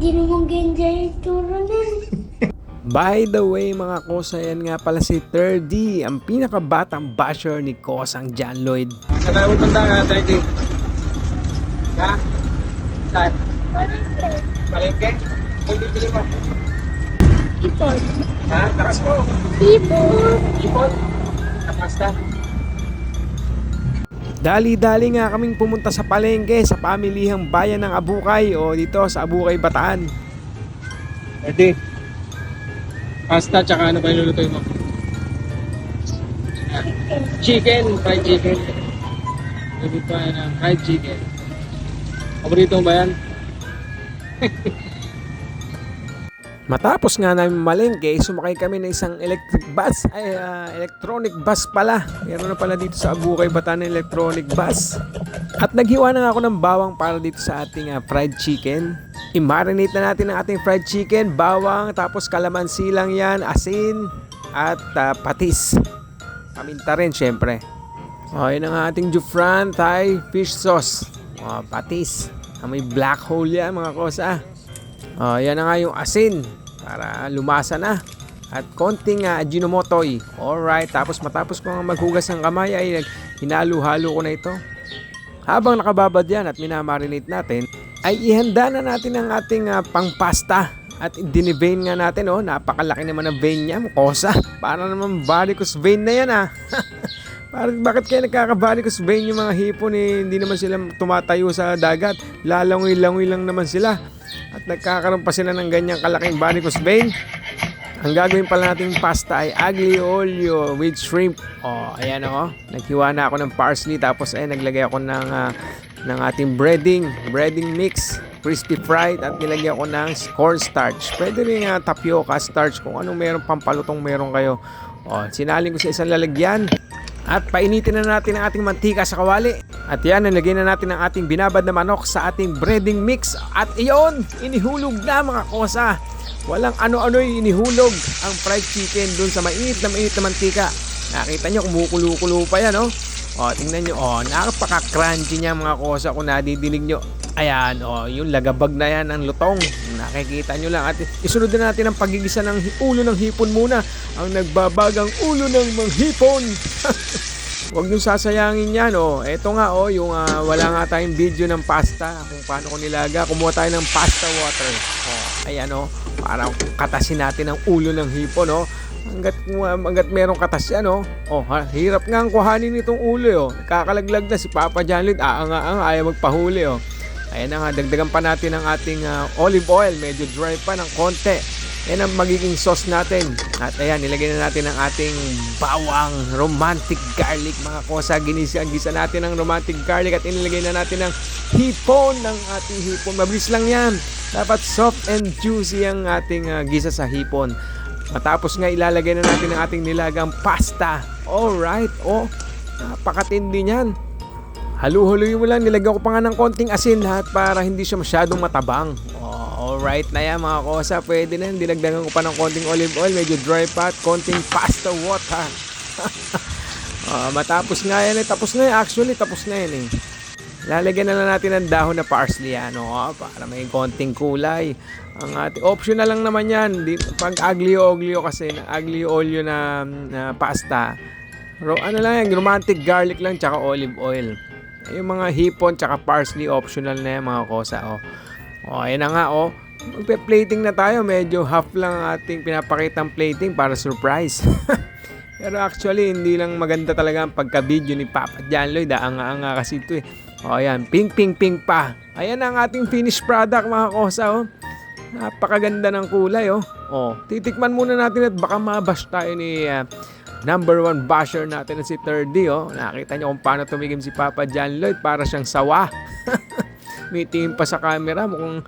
Di naman ganda yung tsura nun. By the way mga kosa, yan nga pala si 3D, ang pinakabatang basher ni Kosang John Lloyd. Saan tayo pupunta ka, 30? Ha? Saan? Palengke? Kung bibili mo? Ipon. Ha? Takas mo? Ipon. Ipon? Nakasta? Dali-dali nga kaming pumunta sa palengke sa pamilihang bayan ng Abukay o dito sa Abukay, Bataan. Pwede. Pasta tsaka ano ba nilulutoy mo? Chicken, fried chicken. Pwede pa na fried chicken. Paborito mo ba yan? Matapos nga namin malengke, sumakay kami ng isang electronic bus pala. Meron na pala dito sa Abukay, Bataan ng electronic bus. At naghiwa na nga ako ng bawang para dito sa ating fried chicken. I-marinate na natin ang ating fried chicken, bawang, tapos kalamansi lang yan, asin, at patis. Paminta rin syempre. Yun ang ating Jufran Thai fish sauce. Patis. May black hole yan mga kosa. Yan na nga yung asin para lumasa na. At konting Ajinomotoy. Alright, tapos matapos ko maghugas ng kamay ay hinalo-halo ko na ito. Habang nakababad yan at minamarinate natin, ay ihanda na natin ang ating pangpasta. At dinivein nga natin, napakalaki naman ang vein niya, kosa. Para naman varicose vein na yan Bakit kaya nagkaka-varicose vein yung mga hipon hindi naman sila tumatayo sa dagat. Lalangoy-langoy lang naman sila. At nagkakaroon pa sila ng ganyang kalaking varicose vein. Ang gagawin pala nating pasta ay aglio olio with shrimp. Ayan naghiwa na ako ng parsley tapos naglagay ako ng ating breading mix, crispy fried at nilagyan ko ng cornstarch. Pwede rin tapioca starch kung anong meron pampalutong meron kayo. Sinaling ko sa isang lalagyan. At painitin na natin ang ating mantika sa kawali. At yan, nilagay na natin ang ating binabad na manok sa ating breading mix. At iyon, inihulog na mga kosa. Walang ano-ano'y inihulog ang fried chicken dun sa mainit na mantika. Nakita nyo, kumukulo-kulo pa yan, tingnan nyo, napaka-crunchy niya mga kosa kung nadidinig nyo. Ayan, yung lagabag na yan ng lutong. Nakikita nyo lang. At isunod na natin ang pagigisa ng ulo ng hipon muna. Ang nagbabagang ulo ng manghipon. Huwag nyo sasayangin yan, Ito nga, yung wala nga tayong video ng pasta. Kung paano ko nilaga. Kumuha tayo ng pasta water. Ayan, para katasin natin ang ulo ng hipon, Hanggat merong katas yan, hirap nga ang kuhanin nitong ulo, Kakalaglag na si Papa John Lloyd. Ayaw magpahuli, Ayan na nga, dagdagan pa natin ang ating olive oil. Medyo dry pa ng konti. Yan ang magiging sauce natin. At ayan, nilagay na natin ang ating bawang romantic garlic. Mga kosa, gisa natin ang romantic garlic at inilagay na natin ang hipon ng ating hipon. Mabilis lang yan. Dapat soft and juicy ang ating gisa sa hipon. Matapos nga, ilalagay na natin ang ating nilagang pasta. Alright, napakatindi niyan. Halu-haluin mo lang, nilagyan ko pa nga ng konting asin lahat para hindi siya masyadong matabang. Alright na yan mga kosa, pwede na yan. Dinagdagan ko pa ng konting olive oil, medyo dry pa at konting pasta water. Matapos nga yan tapos na yan, actually tapos na yan Lalagyan na lang natin ng dahon na parsley para may konting kulay. Ang ating optional lang naman yan. Pag aglio olio kasi, aglio olio na pasta. Lang yan, romantic garlic lang tsaka olive oil. Yung mga hipon tsaka parsley optional na yan mga kosa. Ayan na nga magpe-plating na tayo. Medyo half lang ating pinapakitang plating para surprise. Pero actually hindi lang maganda talaga ang pagka-video ni Papa John Lloyd. Anga kasi ito ayan, pink pa. Ayan ang ating finished product mga kosa. Napakaganda ng kulay titikman muna natin at baka mabash tayo ni number 1 basher natin na si 3D Nakita niyo kung paano tumigim si Papa John Lloyd. Para siyang sawa. May tingin pa sa camera. Mukhang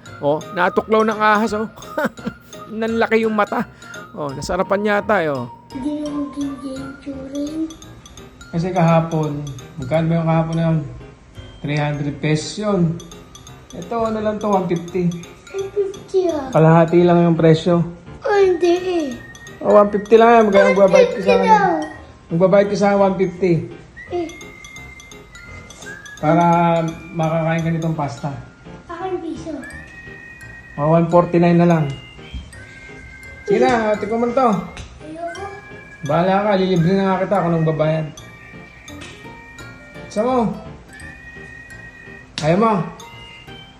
natuklaw ng ahas Nanlaki yung mata. Nasarapan yata Di naman ganda yung tsura yun. Kasi kahapon, magkano ba yung kahapon ng 300 pesos yun? Ito, lang to, 150. 150 Kalahati lang yung presyo. Hindi 150 lang yan. Magbabayad ko sa magbabayad ko sa 150. Para makakain ka nitong pasta. Akin piso. 149 na lang. Sige na, tikman mo na to. Ayoko. Bahala ka, lilibre na nga kita kung nang babayad. Gusto mo? Ayaw mo?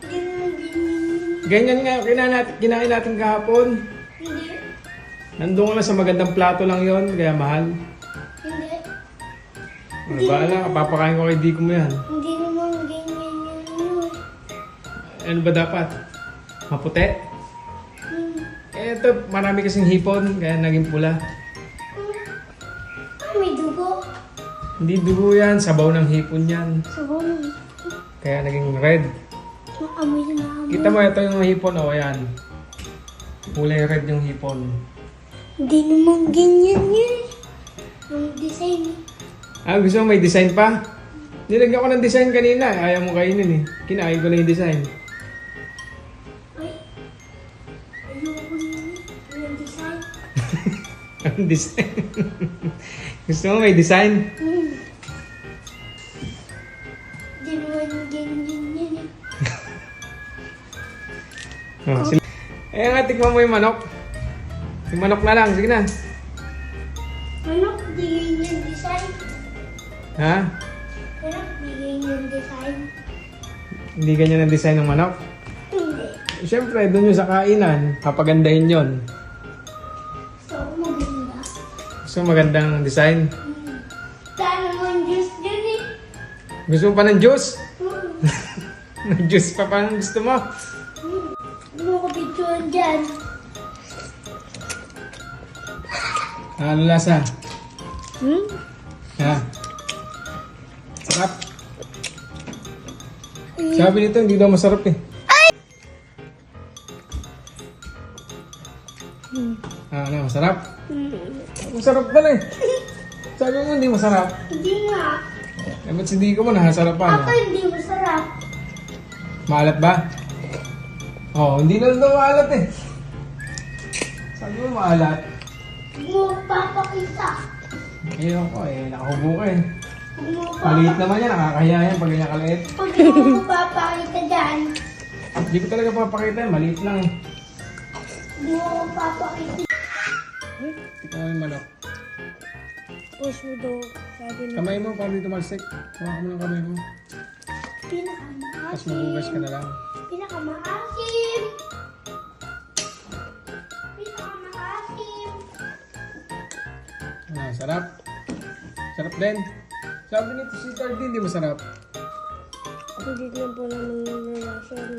Hindi naman ganyan. Ganyan nga, kinain natin kahapon. Hindi. Nandun ka lang sa magandang plato lang yon, kaya mahal. Hindi. Ano, bahala ka, papakain ko kay Dico mo yan. Hindi naman ganyan yun. Ano ba dapat? Maputi? Hmm. Ito, marami kasing hipon, kaya naging pula. May dugo. Hindi dugo yan, sabaw ng hipon yan. Sabaw ng Kaya naging red. maamoy na maamoy. Kita mo, ito yung hipon, o yan. Kulay red yung hipon. Hindi naman ganyan yun. Yung design. Gusto mo may design pa? Nilagyan ko ng design kanina, ayaw mo kainin eh. Kinain ko na yung design. Ay. Ayoko yun. Yung design. Ang design. Gusto mo may design? Hmm. Hindi naman ganyan yun eh. Nga, tikman mo yung manok. Yung manok na lang, sige na. Ano? Hindi ganyan design. Ha? Ano? Hindi ganyan design. Hindi ganyan ang design ng manok? Hindi. Siyempre, doon yung sa kainan, papagandahin yon. So, maganda. Gusto mo magandang design? Saan naman juice dyan eh? Gusto mo pa ng juice? Hmm. May juice pa pa ang gusto mo? Ano ko picturean dyan? Ano lasa? Hmm? Ha? Sarap. Sabi nito, hindi daw masarap eh. Ano, masarap? Masarap pala eh. Sabi mo hindi masarap. Hindi nga. Eh, ba't si Dico mo nakasarapan? Ako hindi masarap. Maalat ba? Oo, hindi na daw maalat eh. Sabi mo maalat. Huwag mo papakita. Ayun ko eh, nakahubo ka eh. Huwag mo Maliit naman yan, nakakahiya yan pag ganyan kaliit. Pag mo papakita dyan. Hindi ko talaga papakita yan, maliit lang eh. Huwag mo papakita. Tingnan mo yung manok. Push mo daw. Sabi na. Kamay mo, para dito malsik. Hawakan mo ng kamay mo. Tapos magugas ka na lang. Pinakamaasim. Pinakamaasim. Ano, sarap? Sarap din. Sabi nito si Tardy, hindi masarap. Hindi na po naman nalasan.